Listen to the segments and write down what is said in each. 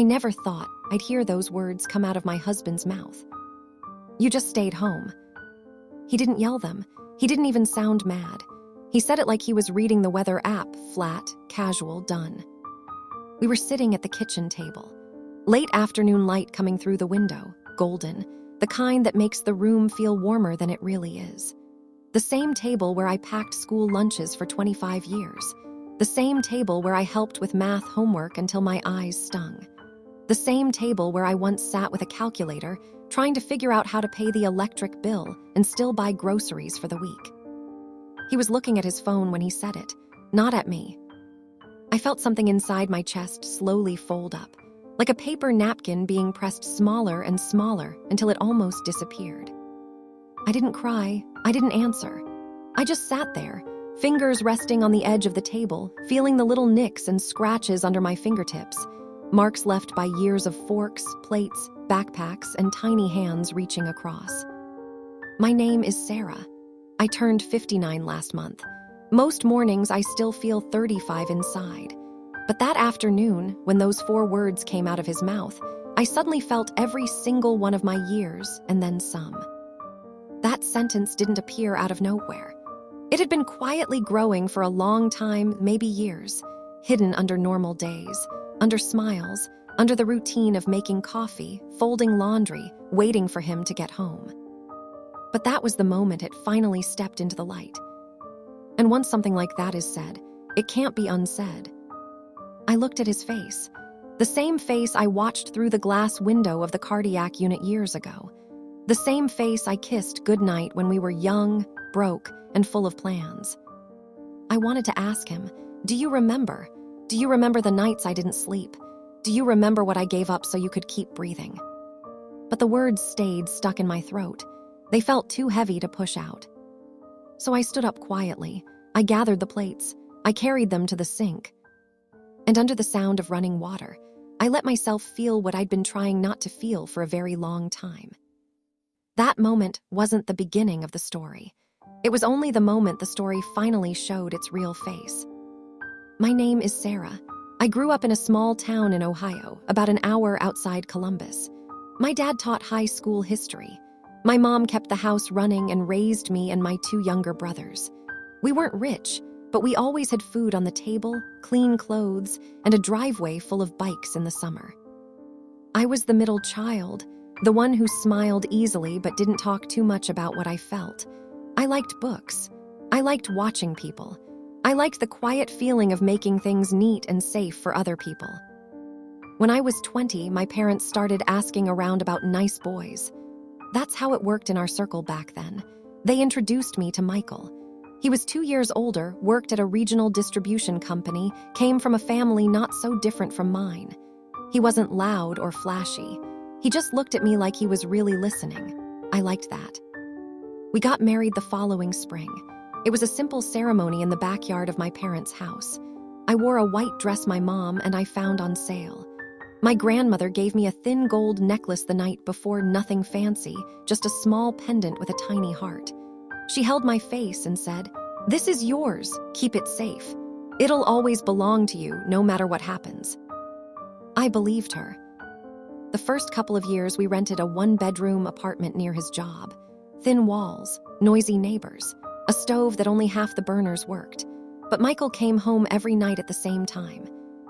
I never thought I'd hear those words come out of my husband's mouth. "You just stayed home." He didn't yell them. He didn't even sound mad. He said it like he was reading the weather app, flat, casual, done. We were sitting at the kitchen table. Late afternoon light coming through the window, golden, the kind that makes the room feel warmer than it really is. The same table where I packed school lunches for 25 years. The same table where I helped with math homework until my eyes stung. The same table where I once sat with a calculator trying to figure out how to pay the electric bill and still buy groceries for the week. He was looking at his phone when he said it, not at me. I felt something inside my chest slowly fold up, like a paper napkin being pressed smaller and smaller until it almost disappeared. I didn't cry. I didn't answer. I just sat there, fingers resting on the edge of the table, feeling the little nicks and scratches under my fingertips, marks left by years of forks, plates, backpacks, and tiny hands reaching across. My name is Sarah. I turned 59 last month. Most mornings I still feel 35 inside. But that afternoon, when those 4 words came out of his mouth, I suddenly felt every single one of my years and then some. That sentence didn't appear out of nowhere. It had been quietly growing for a long time, maybe years, hidden under normal days, under smiles, under the routine of making coffee, folding laundry, waiting for him to get home. But that was the moment it finally stepped into the light. And once something like that is said, it can't be unsaid. I looked at his face, the same face I watched through the glass window of the cardiac unit years ago, the same face I kissed goodnight when we were young, broke, and full of plans. I wanted to ask him, "Do you remember? Do you remember the nights I didn't sleep? Do you remember what I gave up so you could keep breathing?" But the words stayed stuck in my throat. They felt too heavy to push out. So I stood up quietly. I gathered the plates. I carried them to the sink. And under the sound of running water, I let myself feel what I'd been trying not to feel for a very long time. That moment wasn't the beginning of the story. It was only the moment the story finally showed its real face. My name is Sarah. I grew up in a small town in Ohio, about an hour outside Columbus. My dad taught high school history. My mom kept the house running and raised me and my 2 younger brothers. We weren't rich, but we always had food on the table, clean clothes, and a driveway full of bikes in the summer. I was the middle child, the one who smiled easily but didn't talk too much about what I felt. I liked books. I liked watching people. I liked the quiet feeling of making things neat and safe for other people. When I was 20, my parents started asking around about nice boys. That's how it worked in our circle back then. They introduced me to Michael. He was 2 years older, worked at a regional distribution company, came from a family not so different from mine. He wasn't loud or flashy. He just looked at me like he was really listening. I liked that. We got married the following spring. It was a simple ceremony in the backyard of my parents' house. I wore a white dress my mom and I found on sale. My grandmother gave me a thin gold necklace the night before, nothing fancy, just a small pendant with a tiny heart. She held my face and said, "This is yours, keep it safe. It'll always belong to you, no matter what happens." I believed her. The first couple of years we rented a 1-bedroom apartment near his job. Thin walls, noisy neighbors, a stove that only half the burners worked. But Michael came home every night at the same time.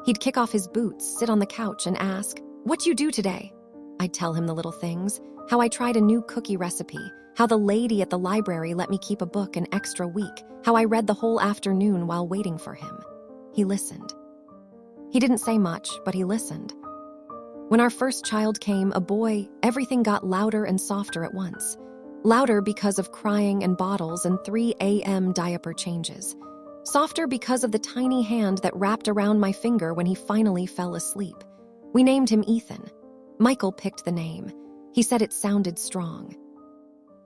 He'd kick off his boots, sit on the couch and ask, "What'd you do today?" I'd tell him the little things, how I tried a new cookie recipe, how the lady at the library let me keep a book an extra week, how I read the whole afternoon while waiting for him. He listened. He didn't say much, but he listened. When our first child came, a boy, everything got louder and softer at once. Louder because of crying and bottles and 3 a.m. diaper changes. Softer because of the tiny hand that wrapped around my finger when he finally fell asleep. We named him Ethan. Michael picked the name. He said it sounded strong.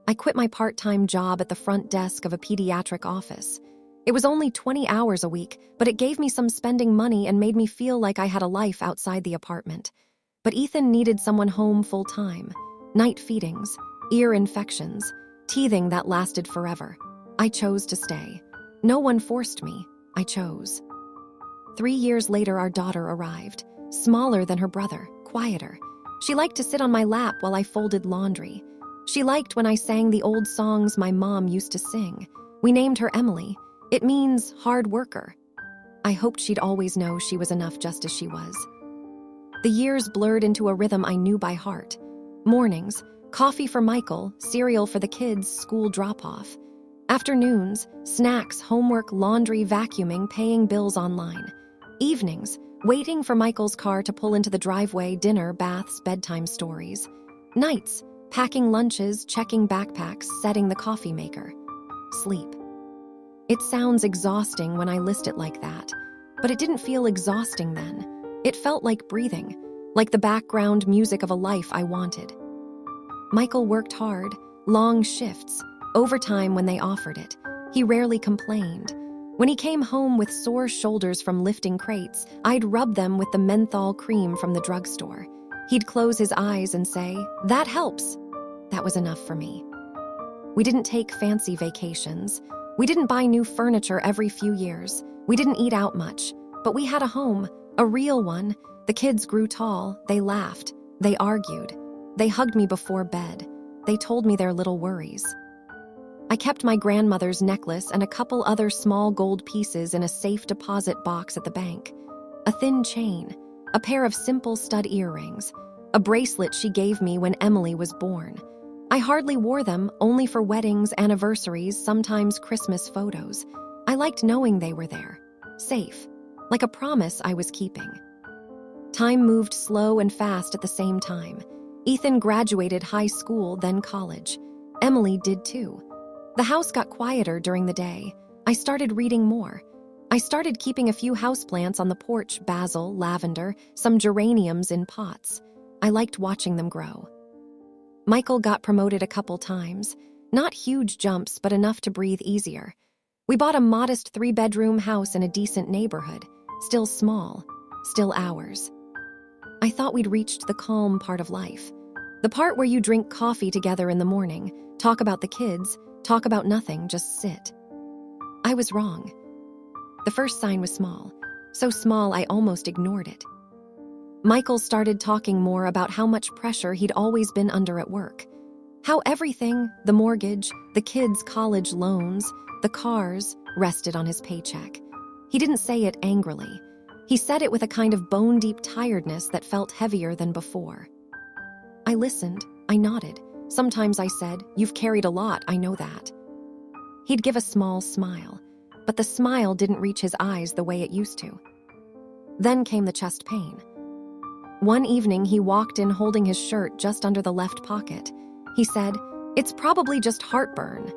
I quit my part-time job at the front desk of a pediatric office. It was only 20 hours a week, but it gave me some spending money and made me feel like I had a life outside the apartment. But Ethan needed someone home full-time. Night feedings, ear infections, teething that lasted forever. I chose to stay. No one forced me. I chose. 3 years later, our daughter arrived. Smaller than her brother, quieter. She liked to sit on my lap while I folded laundry. She liked when I sang the old songs my mom used to sing. We named her Emily. It means hard worker. I hoped she'd always know she was enough just as she was. The years blurred into a rhythm I knew by heart. Mornings, coffee for Michael, cereal for the kids, school drop-off. Afternoons, snacks, homework, laundry, vacuuming, paying bills online. Evenings, waiting for Michael's car to pull into the driveway, dinner, baths, bedtime stories. Nights, packing lunches, checking backpacks, setting the coffee maker. Sleep. It sounds exhausting when I list it like that, but it didn't feel exhausting then. It felt like breathing, like the background music of a life I wanted. Michael worked hard, long shifts, overtime when they offered it. He rarely complained. When he came home with sore shoulders from lifting crates, I'd rub them with the menthol cream from the drugstore. He'd close his eyes and say, "That helps." That was enough for me. We didn't take fancy vacations. We didn't buy new furniture every few years. We didn't eat out much, but we had a home, a real one. The kids grew tall, they laughed, they argued. They hugged me before bed. They told me their little worries. I kept my grandmother's necklace and a couple other small gold pieces in a safe deposit box at the bank. A thin chain, a pair of simple stud earrings, a bracelet she gave me when Emily was born. I hardly wore them, only for weddings, anniversaries, sometimes Christmas photos. I liked knowing they were there, safe, like a promise I was keeping. Time moved slow and fast at the same time. Ethan graduated high school, then college. Emily did too. The house got quieter during the day. I started reading more. I started keeping a few houseplants on the porch, basil, lavender, some geraniums in pots. I liked watching them grow. Michael got promoted a couple times. Not huge jumps, but enough to breathe easier. We bought a modest 3-bedroom house in a decent neighborhood. Still small, still ours. I thought we'd reached the calm part of life. The part where you drink coffee together in the morning, talk about the kids, talk about nothing, just sit. I was wrong. The first sign was small. So small I almost ignored it. Michael started talking more about how much pressure he'd always been under at work. How everything, the mortgage, the kids' college loans, the cars, rested on his paycheck. He didn't say it angrily. He said it with a kind of bone-deep tiredness that felt heavier than before. I listened, I nodded. Sometimes I said, "You've carried a lot, I know that." He'd give a small smile, but the smile didn't reach his eyes the way it used to. Then came the chest pain. One evening, he walked in holding his shirt just under the left pocket. He said, "It's probably just heartburn."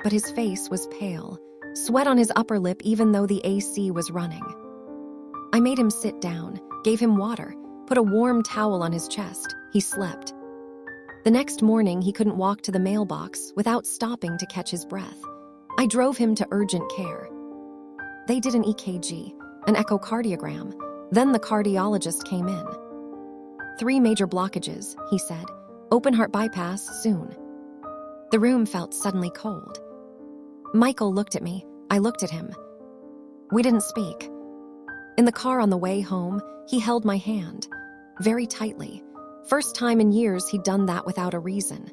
But his face was pale, sweat on his upper lip even though the AC was running. I made him sit down, gave him water, put a warm towel on his chest. He slept. The next morning, he couldn't walk to the mailbox without stopping to catch his breath. I drove him to urgent care. They did an EKG, an echocardiogram. Then the cardiologist came in. 3 major blockages, he said. Open heart bypass soon. The room felt suddenly cold. Michael looked at me. I looked at him. We didn't speak. In the car on the way home, he held my hand, very tightly. First time in years he'd done that without a reason.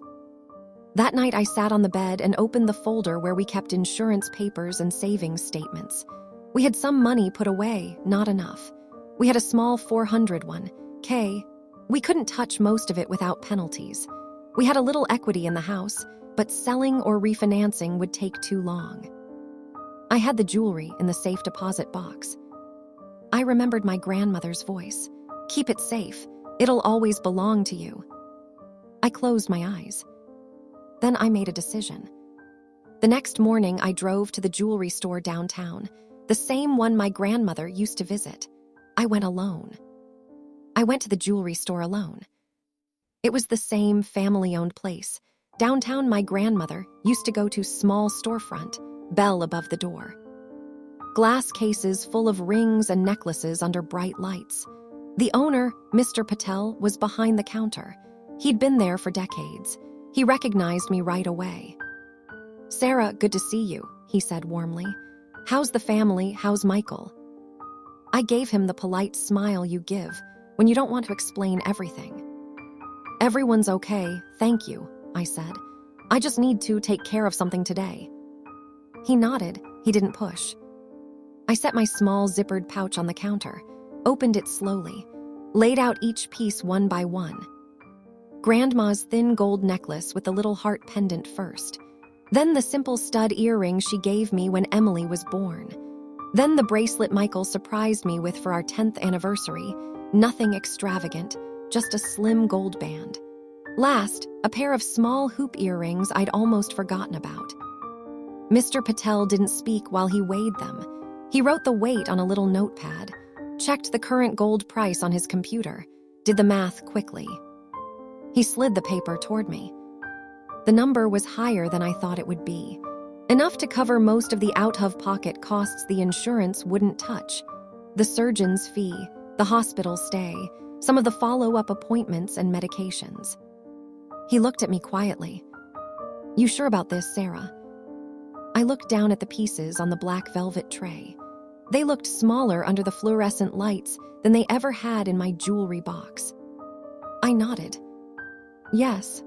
That night I sat on the bed and opened the folder where we kept insurance papers and savings statements. We had some money put away, not enough. We had a small 401k. We couldn't touch most of it without penalties. We had a little equity in the house, but selling or refinancing would take too long. I had the jewelry in the safe deposit box. I remembered my grandmother's voice. Keep it safe. It'll always belong to you. I closed my eyes. Then I made a decision. The next morning, I drove to the jewelry store downtown, the same one my grandmother used to visit. I went alone. I went to the jewelry store alone. It was the same family-owned place. Downtown, my grandmother used to go to small storefront, bell above the door. Glass cases full of rings and necklaces under bright lights. The owner, Mr. Patel, was behind the counter. He'd been there for decades. He recognized me right away. "Sarah, good to see you," he said warmly. "How's the family? How's Michael?" I gave him the polite smile you give, when you don't want to explain everything. "Everyone's okay, thank you," I said. "I just need to take care of something today." He nodded. He didn't push. I set my small zippered pouch on the counter, opened it slowly, laid out each piece one by one. Grandma's thin gold necklace with the little heart pendant first. Then the simple stud earring she gave me when Emily was born. Then the bracelet Michael surprised me with for our 10th anniversary. Nothing extravagant, just a slim gold band. Last, a pair of small hoop earrings I'd almost forgotten about. Mr. Patel didn't speak while he weighed them. He wrote the weight on a little notepad, checked the current gold price on his computer, did the math quickly. He slid the paper toward me. The number was higher than I thought it would be. Enough to cover most of the out-of-pocket costs the insurance wouldn't touch. The surgeon's fee, the hospital stay, some of the follow-up appointments and medications. He looked at me quietly. "You sure about this, Sarah?" I looked down at the pieces on the black velvet tray. They looked smaller under the fluorescent lights than they ever had in my jewelry box. I nodded. "Yes."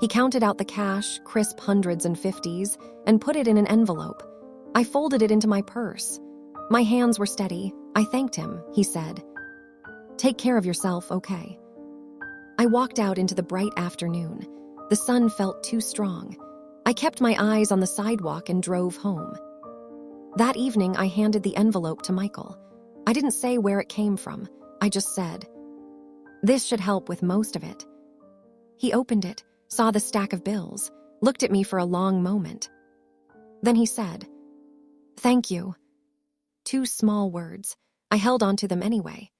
He counted out the cash, crisp hundreds and fifties, and put it in an envelope. I folded it into my purse. My hands were steady. I thanked him, he said. "Take care of yourself, okay?" I walked out into the bright afternoon. The sun felt too strong. I kept my eyes on the sidewalk and drove home. That evening, I handed the envelope to Michael. I didn't say where it came from. I just said, "This should help with most of it." He opened it, saw the stack of bills, looked at me for a long moment. Then he said, "Thank you." 2 small words. I held on to them anyway.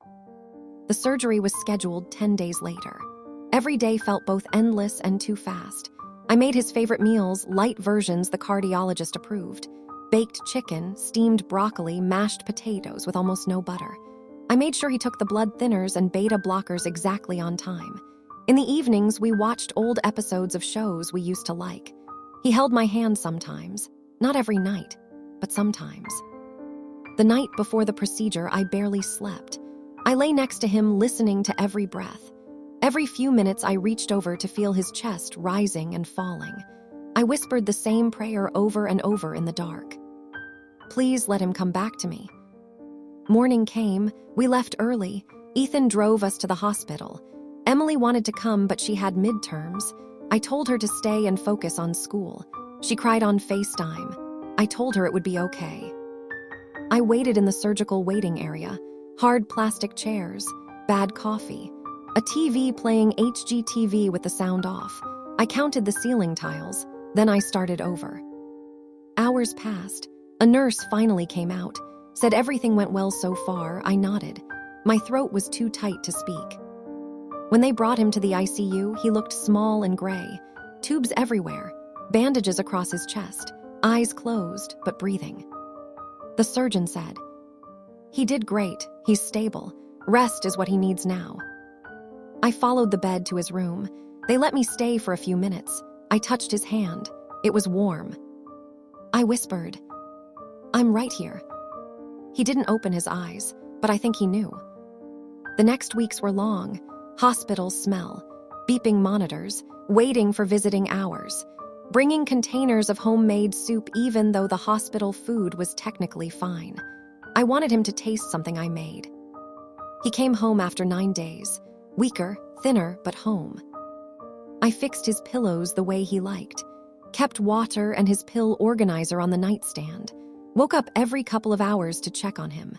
The surgery was scheduled 10 days later. Every day felt both endless and too fast. I made his favorite meals, light versions the cardiologist approved. Baked chicken, steamed broccoli, mashed potatoes with almost no butter. I made sure he took the blood thinners and beta blockers exactly on time. In the evenings, we watched old episodes of shows we used to like. He held my hand sometimes, not every night, but sometimes. The night before the procedure, I barely slept. I lay next to him, listening to every breath. Every few minutes, I reached over to feel his chest rising and falling. I whispered the same prayer over and over in the dark. Please let him come back to me. Morning came. We left early. Ethan drove us to the hospital. Emily wanted to come, but she had midterms. I told her to stay and focus on school. She cried on FaceTime. I told her it would be okay. I waited in the surgical waiting area. Hard plastic chairs, bad coffee, a TV playing HGTV with the sound off. I counted the ceiling tiles, then I started over. Hours passed. A nurse finally came out, said everything went well so far. I nodded. My throat was too tight to speak. When they brought him to the ICU, he looked small and gray. Tubes everywhere, bandages across his chest, eyes closed, but breathing. The surgeon said, "He did great. He's stable. Rest is what he needs now." I followed the bed to his room. They let me stay for a few minutes. I touched his hand. It was warm. I whispered, "I'm right here." He didn't open his eyes, but I think he knew. The next weeks were long. Hospital smell, beeping monitors, waiting for visiting hours, bringing containers of homemade soup even though the hospital food was technically fine. I wanted him to taste something I made. He came home after 9 days, weaker, thinner, but home. I fixed his pillows the way he liked, kept water and his pill organizer on the nightstand, woke up every couple of hours to check on him.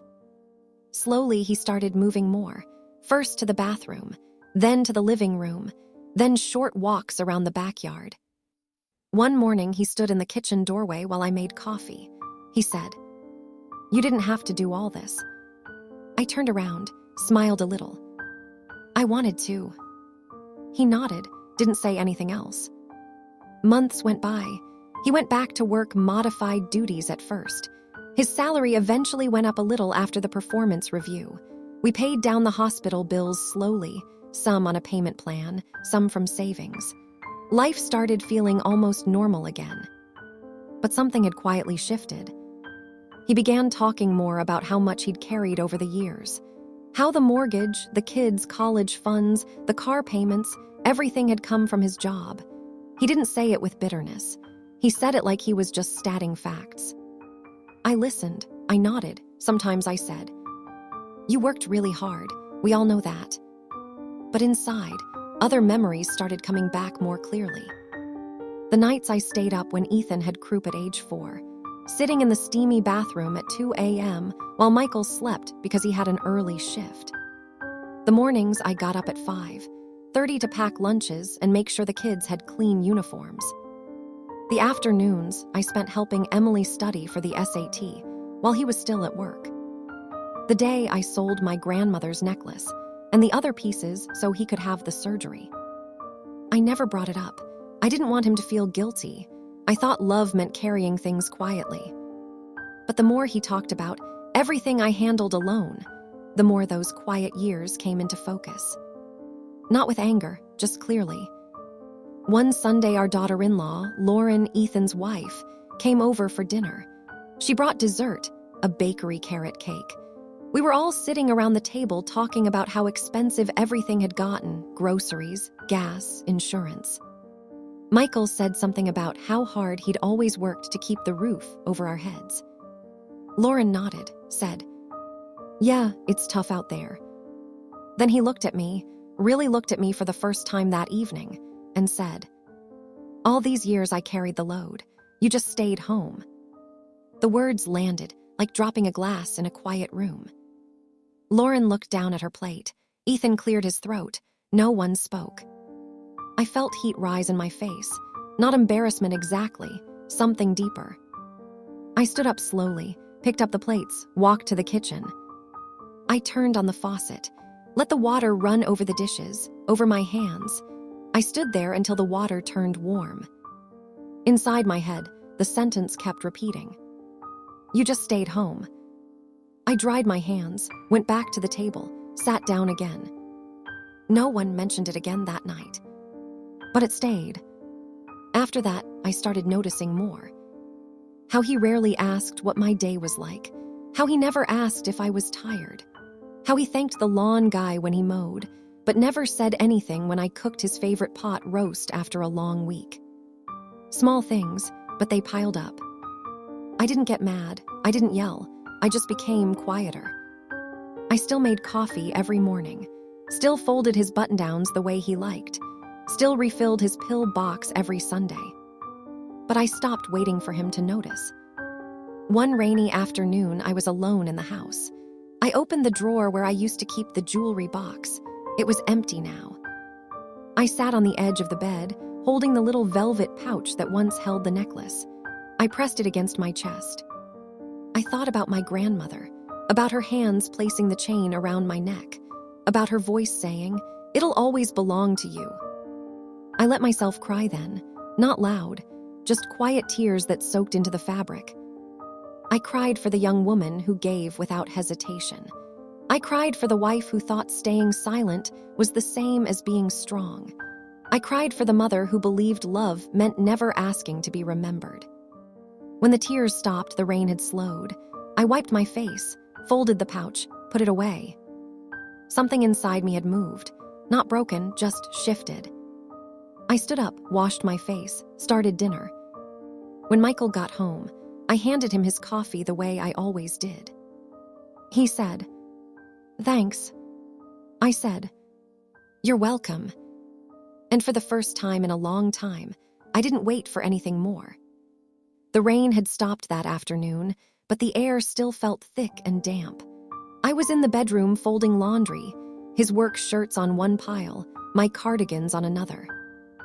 Slowly, he started moving more, first to the bathroom, then to the living room, then short walks around the backyard. One morning, he stood in the kitchen doorway while I made coffee. He said, "You didn't have to do all this." I turned around, smiled a little. "I wanted to." He nodded, didn't say anything else. Months went by. He went back to work modified duties at first. His salary eventually went up a little after the performance review. We paid down the hospital bills slowly, some on a payment plan, some from savings. Life started feeling almost normal again. But something had quietly shifted. He began talking more about how much he'd carried over the years, How the mortgage, the kids' college funds, the car payments, everything had come from his job. He didn't say it with bitterness. He said it like he was just stating facts. I listened. I nodded. Sometimes I said, "You worked really hard. We all know that." But inside, other memories started coming back more clearly. The nights I stayed up when Ethan had croup at age 4, sitting in the steamy bathroom at 2 a.m. while Michael slept because he had an early shift. The mornings I got up at 5:30 to pack lunches and make sure the kids had clean uniforms. The afternoons I spent helping Emily study for the SAT while he was still at work. The day I sold my grandmother's necklace and the other pieces so he could have the surgery. I never brought it up. I didn't want him to feel guilty. I thought love meant carrying things quietly. But the more he talked about everything I handled alone, the more those quiet years came into focus. Not with anger, just clearly. One Sunday, our daughter-in-law, Lauren, Ethan's wife, came over for dinner. She brought dessert, a bakery carrot cake. We were all sitting around the table talking about how expensive everything had gotten: groceries, gas, insurance. Michael said something about how hard he'd always worked to keep the roof over our heads. Lauren nodded, said, "Yeah, it's tough out there." Then he looked at me, really looked at me for the first time that evening, and said, "All these years I carried the load. You just stayed home." The words landed like dropping a glass in a quiet room. Lauren looked down at her plate. Ethan cleared his throat. No one spoke. I felt heat rise in my face. Not embarrassment exactly, something deeper. I stood up slowly, picked up the plates, walked to the kitchen. I turned on the faucet, let the water run over the dishes, over my hands. I stood there until the water turned warm. Inside my head, the sentence kept repeating. "You just stayed home." I dried my hands, went back to the table, sat down again. No one mentioned it again that night. But it stayed. After that, I started noticing more. How he rarely asked what my day was like. How he never asked if I was tired. How he thanked the lawn guy when he mowed, but never said anything when I cooked his favorite pot roast after a long week. Small things, but they piled up. I didn't get mad. I didn't yell. I just became quieter. I still made coffee every morning. Still folded his button-downs the way he liked. Still refilled his pill box every Sunday. But I stopped waiting for him to notice. One rainy afternoon, I was alone in the house. I opened the drawer where I used to keep the jewelry box. It was empty now. I sat on the edge of the bed, holding the little velvet pouch that once held the necklace. I pressed it against my chest. I thought about my grandmother, about her hands placing the chain around my neck, about her voice saying, "It'll always belong to you." I let myself cry then, not loud, just quiet tears that soaked into the fabric. I cried for the young woman who gave without hesitation. I cried for the wife who thought staying silent was the same as being strong. I cried for the mother who believed love meant never asking to be remembered. When the tears stopped, the rain had slowed. I wiped my face, folded the pouch, put it away. Something inside me had moved, not broken, just shifted. I stood up, washed my face, started dinner. When Michael got home, I handed him his coffee the way I always did. He said, "Thanks." I said, "You're welcome." And for the first time in a long time, I didn't wait for anything more. The rain had stopped that afternoon, but the air still felt thick and damp. I was in the bedroom folding laundry, his work shirts on one pile, my cardigans on another.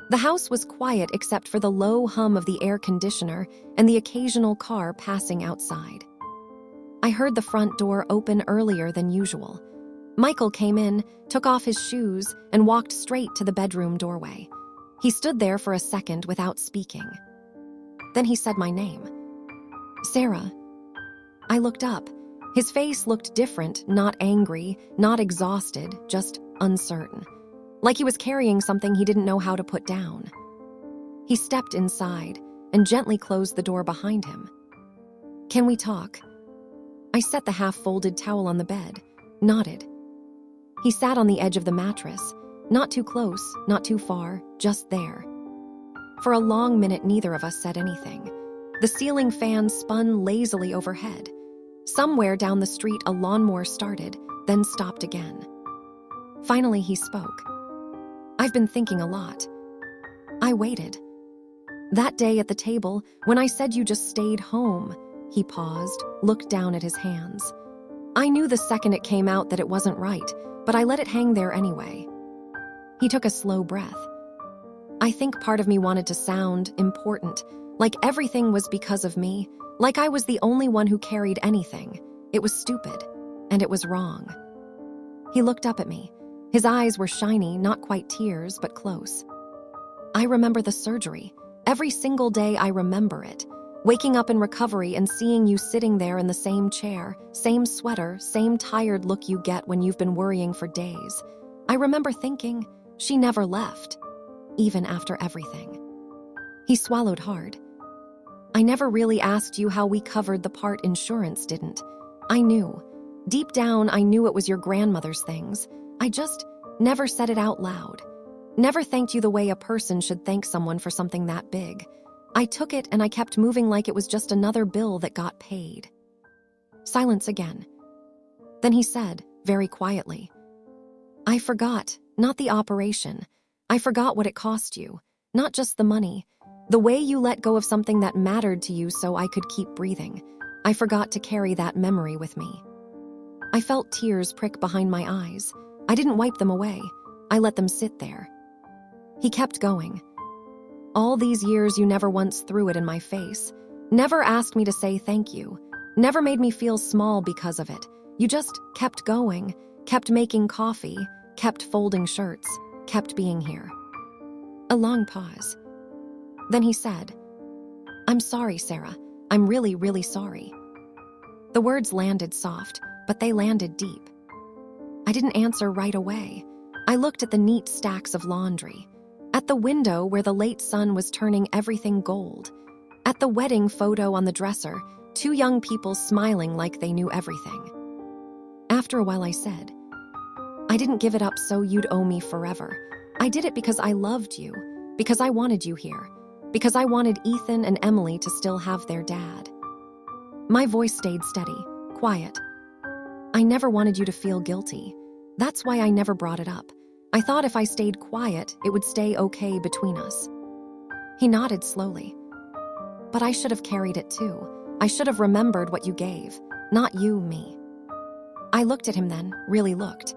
The house was quiet except for the low hum of the air conditioner and the occasional car passing outside. I heard the front door open earlier than usual. Michael came in, took off his shoes, and walked straight to the bedroom doorway. He stood there for a second without speaking. Then he said my name. "Sarah." I looked up. His face looked different, not angry, not exhausted, just uncertain. Like he was carrying something he didn't know how to put down. He stepped inside and gently closed the door behind him. "Can we talk?" I set the half-folded towel on the bed, nodded. He sat on the edge of the mattress, not too close, not too far, just there. For a long minute, neither of us said anything. The ceiling fan spun lazily overhead. Somewhere down the street, a lawnmower started, then stopped again. Finally, he spoke. "I've been thinking a lot." I waited. "That day at the table, when I said you just stayed home," he paused, looked down at his hands. "I knew the second it came out that it wasn't right, but I let it hang there anyway." He took a slow breath. "I think part of me wanted to sound important, like everything was because of me, like I was the only one who carried anything. It was stupid, and it was wrong." He looked up at me. His eyes were shiny, not quite tears, but close. "I remember the surgery. Every single day I remember it. Waking up in recovery and seeing you sitting there in the same chair, same sweater, same tired look you get when you've been worrying for days. I remember thinking, she never left, even after everything." He swallowed hard. "I never really asked you how we covered the part insurance didn't. I knew. Deep down, I knew it was your grandmother's things. I just never said it out loud. Never thanked you the way a person should thank someone for something that big. I took it and I kept moving like it was just another bill that got paid." Silence again. Then he said, very quietly, "I forgot, not the operation. I forgot what it cost you, not just the money. The way you let go of something that mattered to you so I could keep breathing. I forgot to carry that memory with me." I felt tears prick behind my eyes. I didn't wipe them away. I let them sit there. He kept going. "All these years you never once threw it in my face. Never asked me to say thank you. Never made me feel small because of it. You just kept going, kept making coffee, kept folding shirts, kept being here." A long pause. Then he said, "I'm sorry, Sarah. I'm really, really sorry." The words landed soft, but they landed deep. I didn't answer right away. I looked at the neat stacks of laundry, at the window where the late sun was turning everything gold, at the wedding photo on the dresser, two young people smiling like they knew everything. After a while I said, "I didn't give it up so you'd owe me forever. I did it because I loved you, because I wanted you here, because I wanted Ethan and Emily to still have their dad." My voice stayed steady, quiet. "I never wanted you to feel guilty. That's why I never brought it up. I thought if I stayed quiet, it would stay okay between us." He nodded slowly. "But I should have carried it too. I should have remembered what you gave, not you, me." I looked at him then, really looked.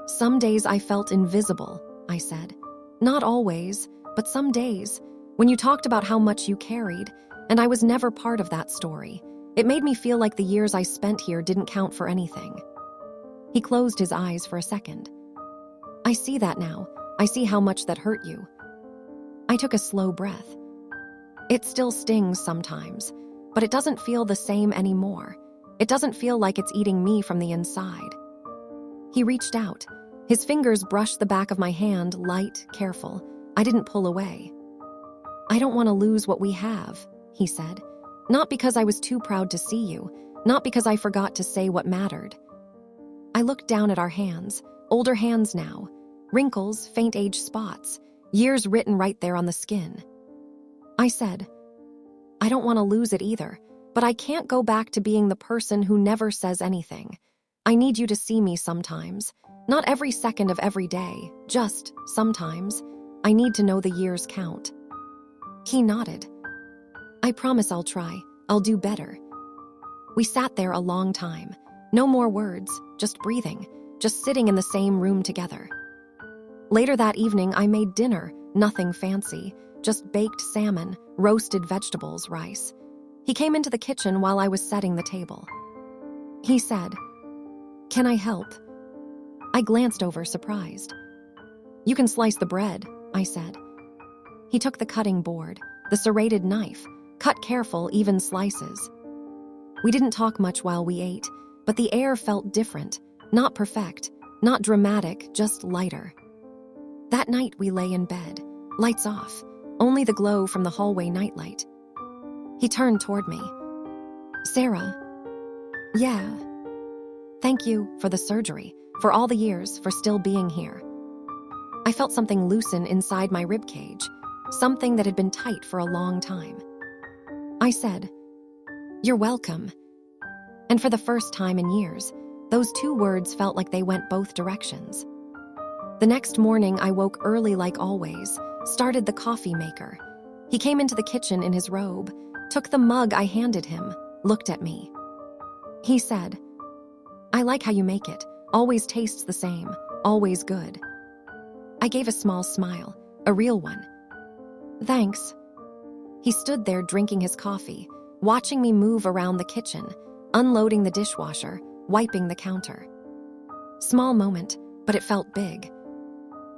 "Some days I felt invisible," I said. "Not always, but some days, when you talked about how much you carried, and I was never part of that story. It made me feel like the years I spent here didn't count for anything." He closed his eyes for a second. "I see that now. I see how much that hurt you." I took a slow breath. "It still stings sometimes, but it doesn't feel the same anymore. It doesn't feel like it's eating me from the inside." He reached out. His fingers brushed the back of my hand, light, careful. I didn't pull away. "I don't want to lose what we have," he said. "Not because I was too proud to see you, not because I forgot to say what mattered." I looked down at our hands, older hands now, wrinkles, faint age spots, years written right there on the skin. I said, "I don't want to lose it either, but I can't go back to being the person who never says anything. I need you to see me sometimes, not every second of every day, just sometimes. I need to know the years count." He nodded. "I promise I'll try. I'll do better." We sat there a long time. No more words, just breathing, just sitting in the same room together. Later that evening, I made dinner, nothing fancy, just baked salmon, roasted vegetables, rice. He came into the kitchen while I was setting the table. He said, "Can I help?" I glanced over, surprised. "You can slice the bread," I said. He took the cutting board, the serrated knife, cut careful, even slices. We didn't talk much while we ate, but the air felt different, not perfect, not dramatic, just lighter. That night we lay in bed, lights off, only the glow from the hallway nightlight. He turned toward me. "Sarah." "Yeah. Thank you for the surgery, For all the years, for still being here. I felt something loosen inside my ribcage, something that had been tight for a long time. I said, "You're welcome." And for the first time in years, those two words felt like they went both directions. The next morning, I woke early like always, started the coffee maker. He came into the kitchen in his robe, took the mug I handed him, looked at me. He said, "I like how you make it. Always tastes the same, always good." I gave a small smile, a real one. "Thanks." He stood there drinking his coffee, watching me move around the kitchen, unloading the dishwasher, wiping the counter. Small moment, but it felt big.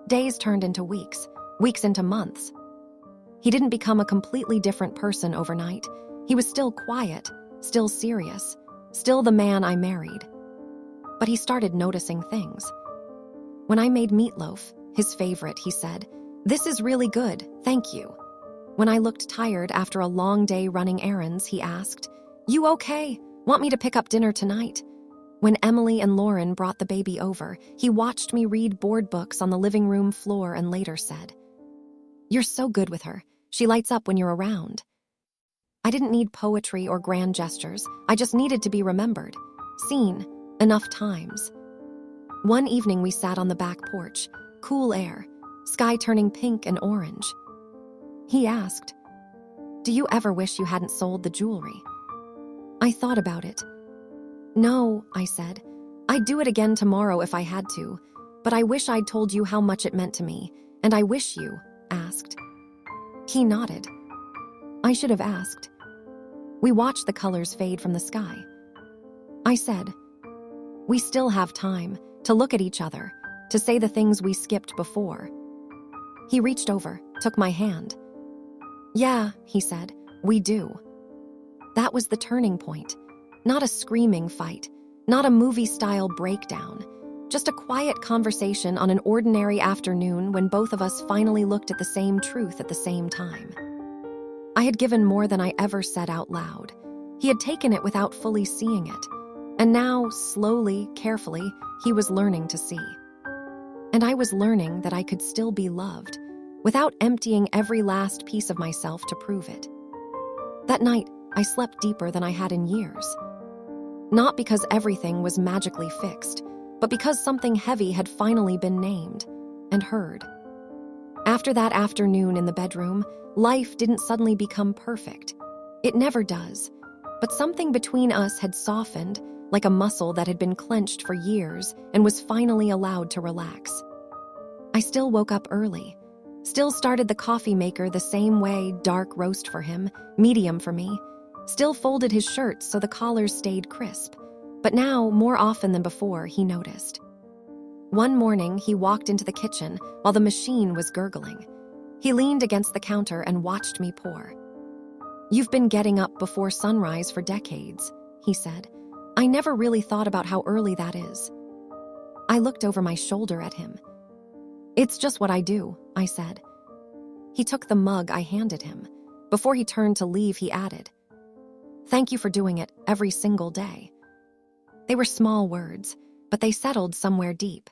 Days turned into weeks, weeks into months. He didn't become a completely different person overnight. He was still quiet, still serious, still the man I married. But he started noticing things. When I made meatloaf, his favorite, he said, "This is really good, thank you." When I looked tired after a long day running errands, he asked, "You okay? Want me to pick up dinner tonight?" When Emily and Lauren brought the baby over, he watched me read board books on the living room floor and later said, "You're so good with her. She lights up when you're around." I didn't need poetry or grand gestures. I just needed to be remembered, seen, enough times. One evening we sat on the back porch, cool air, sky turning pink and orange. He asked, "Do you ever wish you hadn't sold the jewelry?" I thought about it. "No," I said. "I'd do it again tomorrow if I had to, but I wish I'd told you how much it meant to me, and I wish you asked." He nodded. I should have asked. We watched the colors fade from the sky. I said, "We still have time to look at each other, to say the things we skipped before." He reached over, took my hand. "Yeah," he said, "we do." That was the turning point. Not a screaming fight, not a movie-style breakdown, just a quiet conversation on an ordinary afternoon when both of us finally looked at the same truth at the same time. I had given more than I ever said out loud. He had taken it without fully seeing it. And now, slowly, carefully, he was learning to see. And I was learning that I could still be loved, without emptying every last piece of myself to prove it. That night, I slept deeper than I had in years. Not because everything was magically fixed, but because something heavy had finally been named and heard. After that afternoon in the bedroom, life didn't suddenly become perfect. It never does. But something between us had softened, like a muscle that had been clenched for years and was finally allowed to relax. I still woke up early, still started the coffee maker the same way, dark roast for him, medium for me, still folded his shirts so the collars stayed crisp. But now, more often than before, he noticed. One morning, he walked into the kitchen while the machine was gurgling. He leaned against the counter and watched me pour. "You've been getting up before sunrise for decades," he said. "I never really thought about how early that is." I looked over my shoulder at him. "It's just what I do," I said. He took the mug I handed him. Before he turned to leave, he added, "Thank you for doing it every single day." They were small words, but they settled somewhere deep.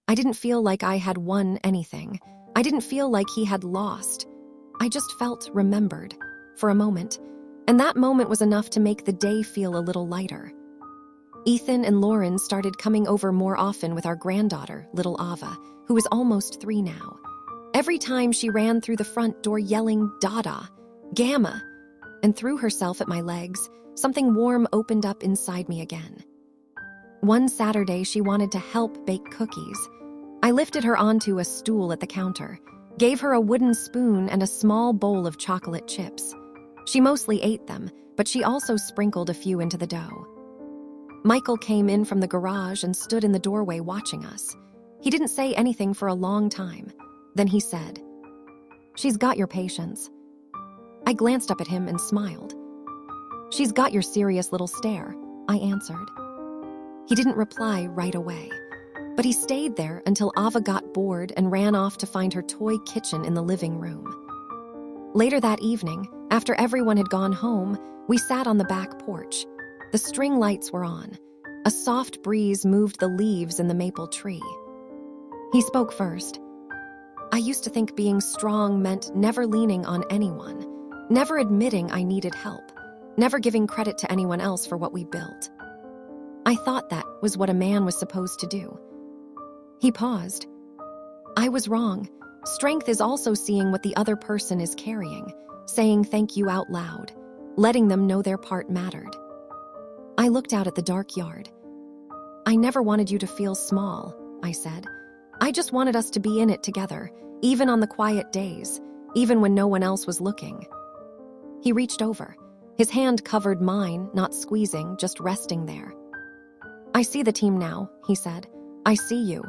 I didn't feel like I had won anything. I didn't feel like he had lost. I just felt remembered, for a moment, and that moment was enough to make the day feel a little lighter. Ethan and Lauren started coming over more often with our granddaughter, little Ava, who is almost 3 now. Every time she ran through the front door yelling, "Dada, Gamma," and threw herself at my legs, something warm opened up inside me again. One Saturday, she wanted to help bake cookies. I lifted her onto a stool at the counter, gave her a wooden spoon and a small bowl of chocolate chips. She mostly ate them, but she also sprinkled a few into the dough. Michael came in from the garage and stood in the doorway watching us. He didn't say anything for a long time. Then he said, "She's got your patience." I glanced up at him and smiled. "She's got your serious little stare," I answered. He didn't reply right away, but he stayed there until Ava got bored and ran off to find her toy kitchen in the living room. Later that evening, after everyone had gone home, we sat on the back porch. The string lights were on. A soft breeze moved the leaves in the maple tree. He spoke first. I used to think being strong meant never leaning on anyone, never admitting I needed help, never giving credit to anyone else for what we built. I thought that was what a man was supposed to do. He paused. I was wrong. Strength is also seeing what the other person is carrying, saying thank you out loud, letting them know their part mattered. I looked out at the dark yard. I never wanted you to feel small, I said. I just wanted us to be in it together, even on the quiet days, even when no one else was looking. He reached over. His hand covered mine, not squeezing, just resting there. I see the team now, he said. I see you.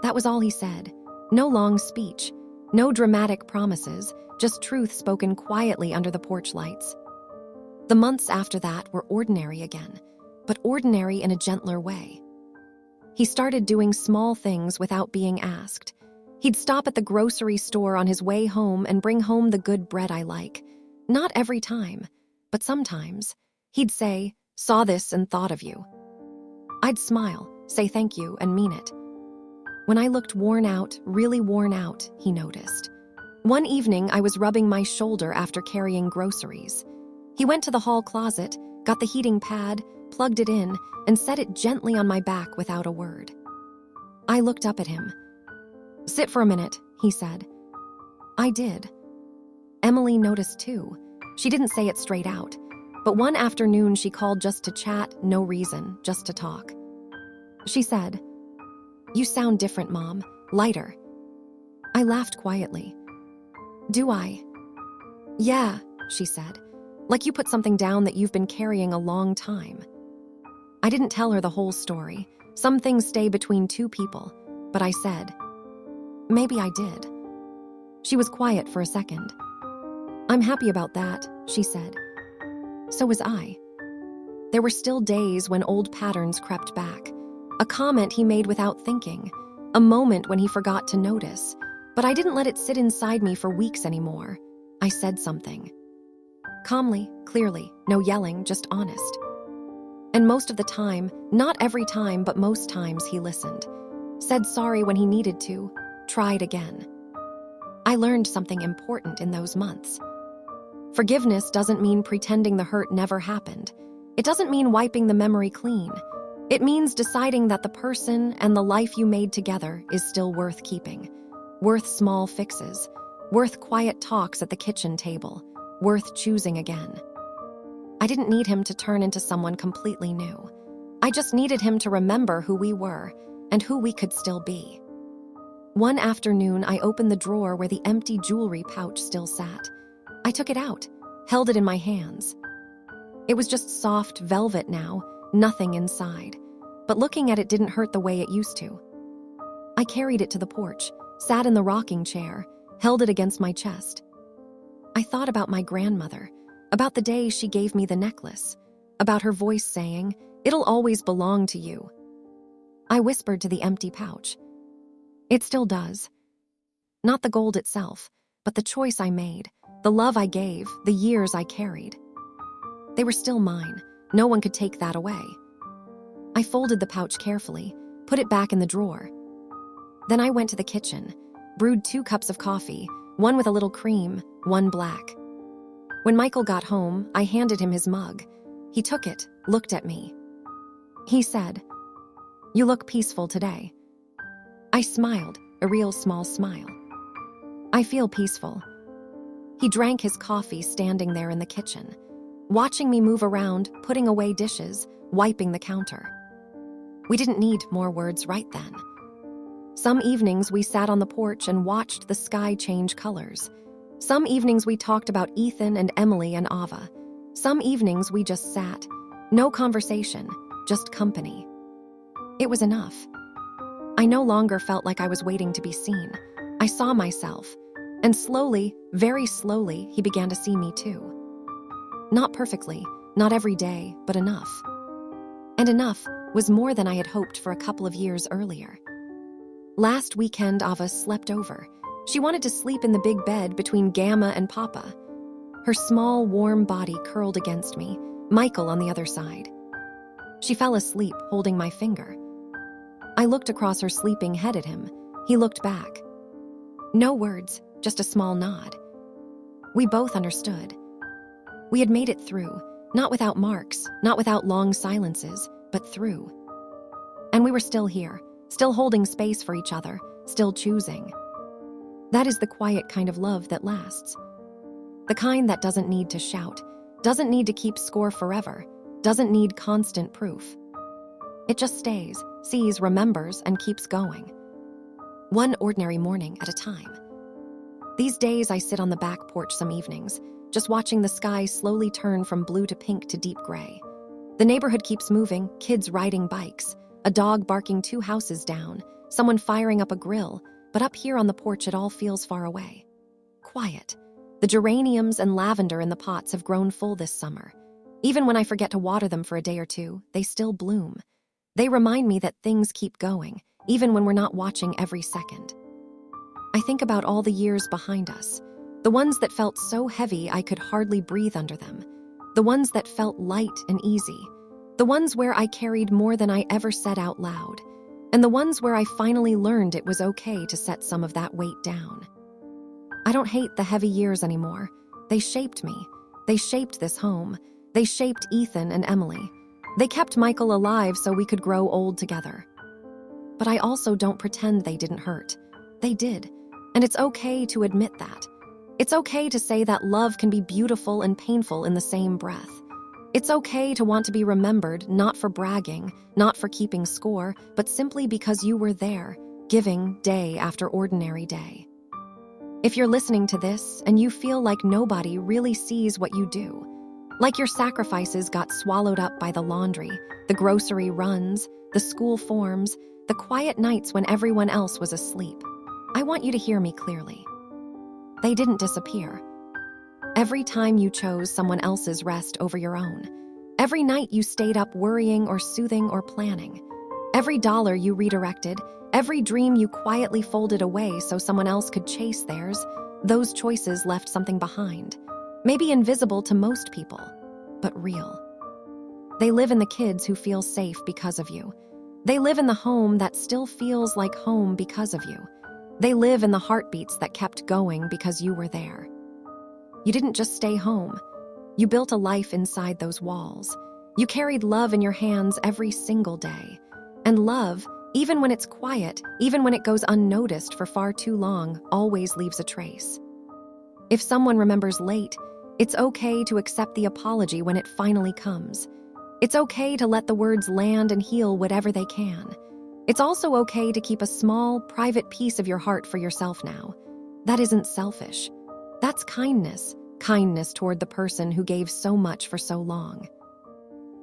That was all he said. No long speech, no dramatic promises, just truth spoken quietly under the porch lights. The months after that were ordinary again, but ordinary in a gentler way. He started doing small things without being asked. He'd stop at the grocery store on his way home and bring home the good bread I like. Not every time, but sometimes. He'd say, "Saw this and thought of you." I'd smile, say thank you, and mean it. When I looked worn out, really worn out, he noticed. One evening, I was rubbing my shoulder after carrying groceries. He went to the hall closet, got the heating pad, plugged it in, and set it gently on my back without a word. I looked up at him. "Sit for a minute," he said. I did. Emily noticed too. She didn't say it straight out, but one afternoon she called just to chat, no reason, just to talk. She said, "You sound different, Mom, lighter." I laughed quietly. "Do I?" "Yeah," she said, "like you put something down that you've been carrying a long time." I didn't tell her the whole story. Some things stay between two people, but I said, "Maybe I did." She was quiet for a second. "I'm happy about that," she said. So was I. There were still days when old patterns crept back. A comment he made without thinking, a moment when he forgot to notice, but I didn't let it sit inside me for weeks anymore. I said something. Calmly, clearly, no yelling, just honest. And most of the time, not every time, but most times he listened. Said sorry when he needed to, tried again. I learned something important in those months. Forgiveness doesn't mean pretending the hurt never happened. It doesn't mean wiping the memory clean. It means deciding that the person and the life you made together is still worth keeping, worth small fixes, worth quiet talks at the kitchen table, worth choosing again. I didn't need him to turn into someone completely new. I just needed him to remember who we were and who we could still be. One afternoon, I opened the drawer where the empty jewelry pouch still sat. I took it out, held it in my hands. It was just soft velvet now, nothing inside. But looking at it didn't hurt the way it used to. I carried it to the porch, sat in the rocking chair, held it against my chest. I thought about my grandmother, about the day she gave me the necklace, about her voice saying, "It'll always belong to you." I whispered to the empty pouch. It still does. Not the gold itself, but the choice I made, the love I gave, the years I carried. They were still mine. No one could take that away. I folded the pouch carefully, put it back in the drawer. Then I went to the kitchen, brewed 2 cups of coffee, one with a little cream, one black. When Michael got home, I handed him his mug. He took it, looked at me. He said, "You look peaceful today." I smiled, a real small smile. "I feel peaceful." He drank his coffee standing there in the kitchen, watching me move around, putting away dishes, wiping the counter. We didn't need more words right then. Some evenings we sat on the porch and watched the sky change colors. Some evenings we talked about Ethan and Emily and Ava. Some evenings we just sat. No conversation, just company. It was enough. I no longer felt like I was waiting to be seen. I saw myself. And slowly, very slowly, he began to see me too. Not perfectly, not every day, but enough. And enough was more than I had hoped for a couple of years earlier. Last weekend, Ava slept over. She wanted to sleep in the big bed between Gamma and Papa. Her small, warm body curled against me, Michael on the other side. She fell asleep, holding my finger. I looked across her sleeping head at him. He looked back. No words, just a small nod. We both understood. We had made it through, not without marks, not without long silences, but through. And we were still here, still holding space for each other, still choosing. That is the quiet kind of love that lasts. The kind that doesn't need to shout, doesn't need to keep score forever, doesn't need constant proof. It just stays, sees, remembers, and keeps going. One ordinary morning at a time. These days I sit on the back porch some evenings, just watching the sky slowly turn from blue to pink to deep gray. The neighborhood keeps moving, kids riding bikes, a dog barking 2 houses down, someone firing up a grill, but up here on the porch it all feels far away. Quiet. The geraniums and lavender in the pots have grown full this summer. Even when I forget to water them for a day or two, they still bloom. They remind me that things keep going, even when we're not watching every second. I think about all the years behind us, the ones that felt so heavy I could hardly breathe under them, the ones that felt light and easy, the ones where I carried more than I ever said out loud, and the ones where I finally learned it was okay to set some of that weight down. I don't hate the heavy years anymore. They shaped me. They shaped this home. They shaped Ethan and Emily. They kept Michael alive so we could grow old together. But I also don't pretend they didn't hurt. They did. And it's okay to admit that. It's okay to say that love can be beautiful and painful in the same breath. It's okay to want to be remembered, not for bragging, not for keeping score, but simply because you were there, giving day after ordinary day. If you're listening to this and you feel like nobody really sees what you do, like your sacrifices got swallowed up by the laundry, the grocery runs, the school forms, the quiet nights when everyone else was asleep, I want you to hear me clearly. They didn't disappear. Every time you chose someone else's rest over your own, every night you stayed up worrying or soothing or planning, every dollar you redirected, every dream you quietly folded away so someone else could chase theirs, those choices left something behind. Maybe invisible to most people, but real. They live in the kids who feel safe because of you. They live in the home that still feels like home because of you. They live in the heartbeats that kept going because you were there. You didn't just stay home. You built a life inside those walls. You carried love in your hands every single day. And love, even when it's quiet, even when it goes unnoticed for far too long, always leaves a trace. If someone remembers late, it's okay to accept the apology when it finally comes. It's okay to let the words land and heal whatever they can. It's also okay to keep a small, private piece of your heart for yourself now. That isn't selfish. That's kindness. Kindness toward the person who gave so much for so long.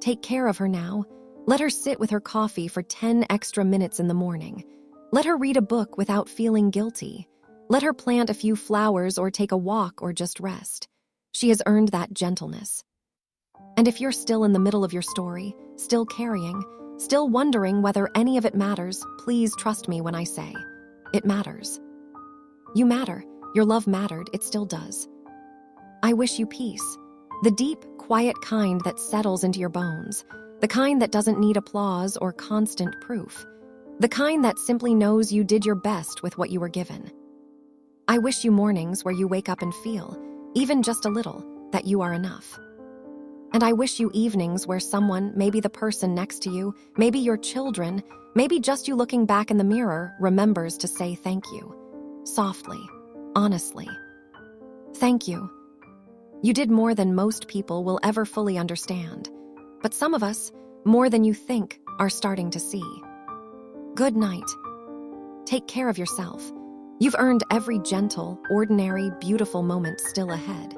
Take care of her now. Let her sit with her coffee for 10 extra minutes in the morning. Let her read a book without feeling guilty. Let her plant a few flowers or take a walk or just rest. She has earned that gentleness. And if you're still in the middle of your story, still carrying, still wondering whether any of it matters, please trust me when I say, it matters. You matter. Your love mattered. It still does. I wish you peace. The deep, quiet kind that settles into your bones. The kind that doesn't need applause or constant proof. The kind that simply knows you did your best with what you were given. I wish you mornings where you wake up and feel, even just a little, that you are enough. And I wish you evenings where someone, maybe the person next to you, maybe your children, maybe just you looking back in the mirror, remembers to say thank you. Softly, honestly. Thank you. You did more than most people will ever fully understand. But some of us, more than you think, are starting to see. Good night. Take care of yourself. You've earned every gentle, ordinary, beautiful moment still ahead.